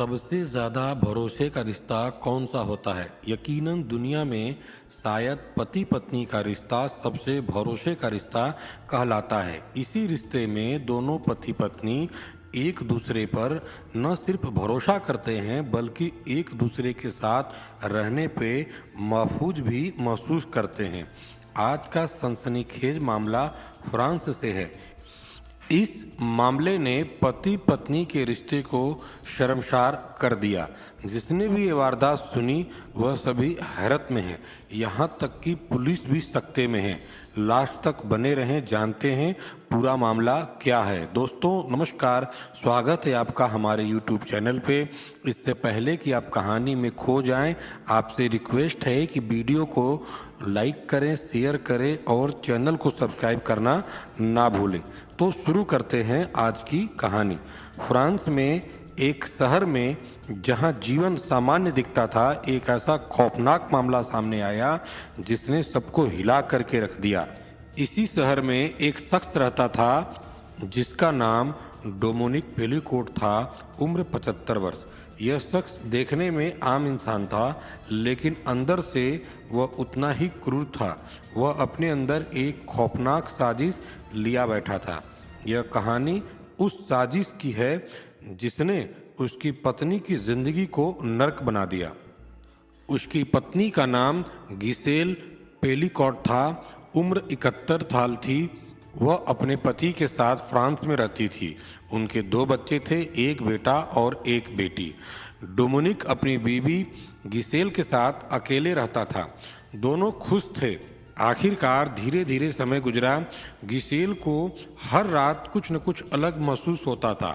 सबसे ज़्यादा भरोसे का रिश्ता कौन सा होता है? यकीनन दुनिया में शायद पति पत्नी का रिश्ता सबसे भरोसे का रिश्ता कहलाता है। इसी रिश्ते में दोनों पति पत्नी एक दूसरे पर न सिर्फ भरोसा करते हैं बल्कि एक दूसरे के साथ रहने पे महफूज भी महसूस करते हैं। आज का सनसनीखेज मामला फ्रांस से है। इस मामले ने पति पत्नी के रिश्ते को शर्मसार कर दिया। जिसने भी ये वारदात सुनी वह सभी हैरत में हैं। यहाँ तक कि पुलिस भी सकते में है। लास्ट तक बने रहें, जानते हैं पूरा मामला क्या है। दोस्तों नमस्कार, स्वागत है आपका हमारे YouTube चैनल पे। इससे पहले कि आप कहानी में खो जाएं, आपसे रिक्वेस्ट है कि वीडियो को लाइक करें, शेयर करें और चैनल को सब्सक्राइब करना ना भूलें। तो शुरू करते हैं आज की कहानी। फ्रांस में एक शहर में जहां जीवन सामान्य दिखता था, एक ऐसा खौफनाक मामला सामने आया जिसने सबको हिला करके रख दिया। इसी शहर में एक शख्स रहता था जिसका नाम डोमिनिक पेलिकोट था। उम्र 75 वर्ष। यह शख्स देखने में आम इंसान था, लेकिन अंदर से वह उतना ही क्रूर था। वह अपने अंदर एक खौफनाक साजिश लिया बैठा था। यह कहानी उस साजिश की है जिसने उसकी पत्नी की जिंदगी को नर्क बना दिया। उसकी पत्नी का नाम गिसेल पेलिकॉट था। उम्र 71 साल थी। वह अपने पति के साथ फ्रांस में रहती थी। उनके 2 बच्चे थे, एक बेटा और एक बेटी। डोमिनिक अपनी बीवी गिसेल के साथ अकेले रहता था। दोनों खुश थे। आखिरकार धीरे धीरे समय गुजरा। गिसेल को हर रात कुछ न कुछ अलग महसूस होता था।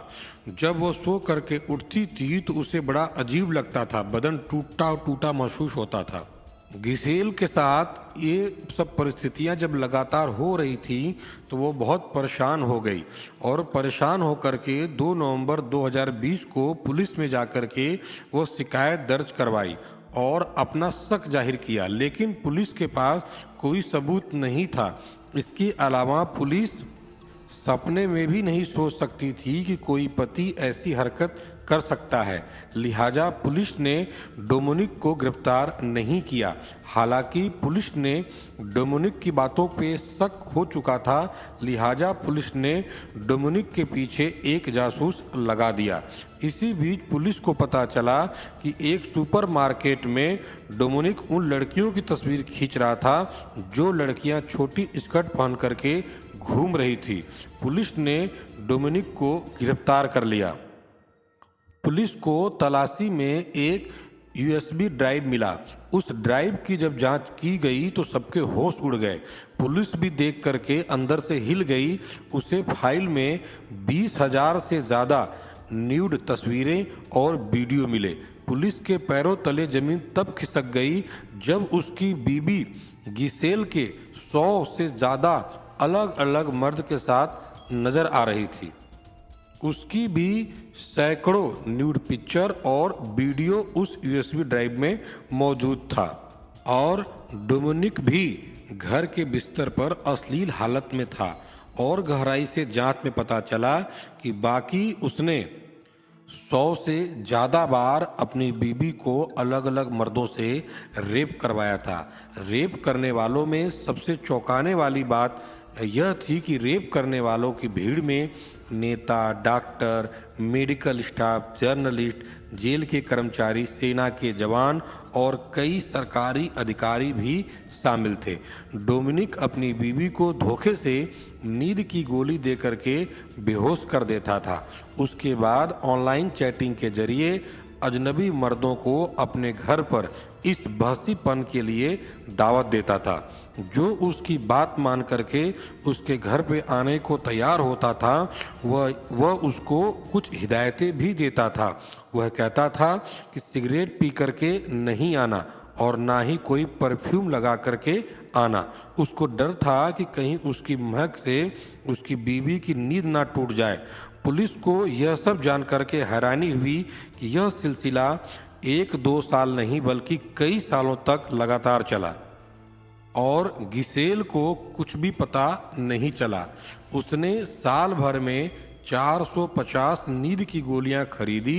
जब वह सो करके उठती थी तो उसे बड़ा अजीब लगता था। बदन टूटा टूटा महसूस होता था। गिसेल के साथ ये सब परिस्थितियां जब लगातार हो रही थी तो वो बहुत परेशान हो गई और परेशान होकर के 2 नवंबर 2020 को पुलिस में जाकर के वो शिकायत दर्ज करवाई और अपना शक जाहिर किया, लेकिन पुलिस के पास कोई सबूत नहीं था। इसके अलावा पुलिस सपने में भी नहीं सोच सकती थी कि कोई पति ऐसी हरकत कर सकता है। लिहाजा पुलिस ने डोमिनिक को गिरफ्तार नहीं किया। हालांकि पुलिस ने डोमिनिक की बातों पे शक हो चुका था, लिहाजा पुलिस ने डोमिनिक के पीछे एक जासूस लगा दिया। इसी बीच पुलिस को पता चला कि एक सुपरमार्केट में डोमिनिक उन लड़कियों की तस्वीर खींच रहा था जो लड़कियां छोटी स्कर्ट पहन करके घूम रही थी। पुलिस ने डोमिनिक को गिरफ्तार कर लिया। पुलिस को तलाशी में एक USB ड्राइव मिला। उस ड्राइव की जब जांच की गई तो सबके होश उड़ गए। पुलिस भी देख करके अंदर से हिल गई। उसे फाइल में 20,000 से ज़्यादा न्यूड तस्वीरें और वीडियो मिले। पुलिस के पैरों तले जमीन तब खिसक गई जब उसकी बीबी गिसेल के 100 से ज़्यादा अलग अलग मर्द के साथ नजर आ रही थी। उसकी भी सैकड़ों न्यूड पिक्चर और वीडियो उस USB ड्राइव में मौजूद था। और डोमिनिक भी घर के बिस्तर पर अश्लील हालत में था और गहराई से जांच में पता चला कि बाकी उसने 100 से ज़्यादा बार अपनी बीबी को अलग अलग मर्दों से रेप करवाया था। रेप करने वालों में सबसे चौंकाने वाली बात यह थी कि रेप करने वालों की भीड़ में नेता, doctor, medical staff, journalist, jail के कर्मचारी, सेना के जवान और कई सरकारी अधिकारी भी शामिल थे। डोमिनिक अपनी बीवी को धोखे से नींद की गोली दे करके बेहोश कर देता था। उसके बाद ऑनलाइन चैटिंग के जरिए अजनबी मर्दों को अपने घर पर इस बहसीपन के लिए दावत देता था। जो उसकी बात मान करके उसके घर पे आने को तैयार होता था वह उसको कुछ हिदायतें भी देता था। वह कहता था कि सिगरेट पी करके नहीं आना और ना ही कोई परफ्यूम लगा करके आना। उसको डर था कि कहीं उसकी महक से उसकी बीवी की नींद ना टूट जाए। पुलिस को यह सब जान करके हैरानी हुई कि यह सिलसिला 1-2 साल नहीं बल्कि कई सालों तक लगातार चला और गिसेल को कुछ भी पता नहीं चला। उसने साल भर में 450 नींद की गोलियां खरीदी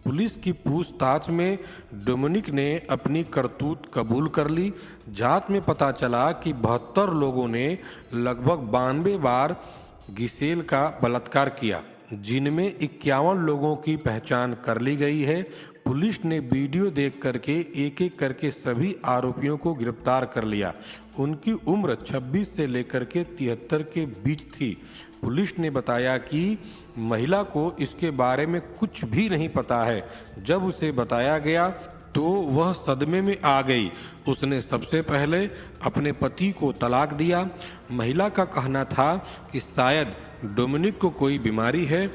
पुलिस की पूछताछ में डोमिनिक ने अपनी करतूत कबूल कर ली। जांच में पता चला कि 72 लोगों ने लगभग 92 बार गिसेल का बलात्कार किया, जिनमें 51 लोगों की पहचान कर ली गई है। पुलिस ने वीडियो देख करके एक एक करके सभी आरोपियों को गिरफ्तार कर लिया। उनकी उम्र 26 से लेकर के 73 के बीच थी। पुलिस ने बताया कि महिला को इसके बारे में कुछ भी नहीं पता है। जब उसे बताया गया तो वह सदमे में आ गई। उसने सबसे पहले अपने पति को तलाक दिया। महिला का कहना था कि शायद डोमिनिक को कोई बीमारी है।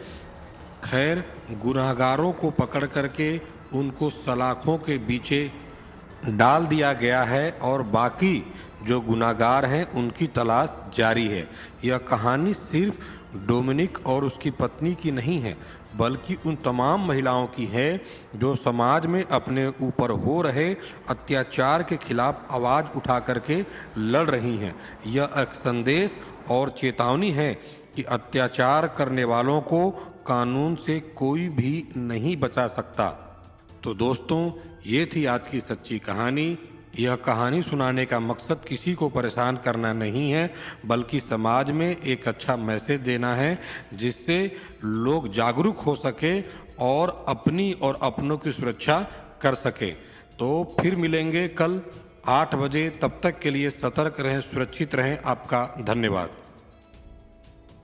खैर, गुनहगारों को पकड़ करके उनको सलाखों के पीछे डाल दिया गया है और बाकी जो गुनाहगार हैं उनकी तलाश जारी है। यह कहानी सिर्फ डोमिनिक और उसकी पत्नी की नहीं है, बल्कि उन तमाम महिलाओं की है जो समाज में अपने ऊपर हो रहे अत्याचार के खिलाफ आवाज़ उठा करके लड़ रही हैं। यह एक संदेश और चेतावनी है कि अत्याचार करने वालों को कानून से कोई भी नहीं बचा सकता। तो दोस्तों, ये थी आज की सच्ची कहानी। यह कहानी सुनाने का मकसद किसी को परेशान करना नहीं है, बल्कि समाज में एक अच्छा मैसेज देना है, जिससे लोग जागरूक हो सके और अपनी और अपनों की सुरक्षा कर सके। तो फिर मिलेंगे कल 8 बजे। तब तक के लिए सतर्क रहें, सुरक्षित रहें। आपका धन्यवाद।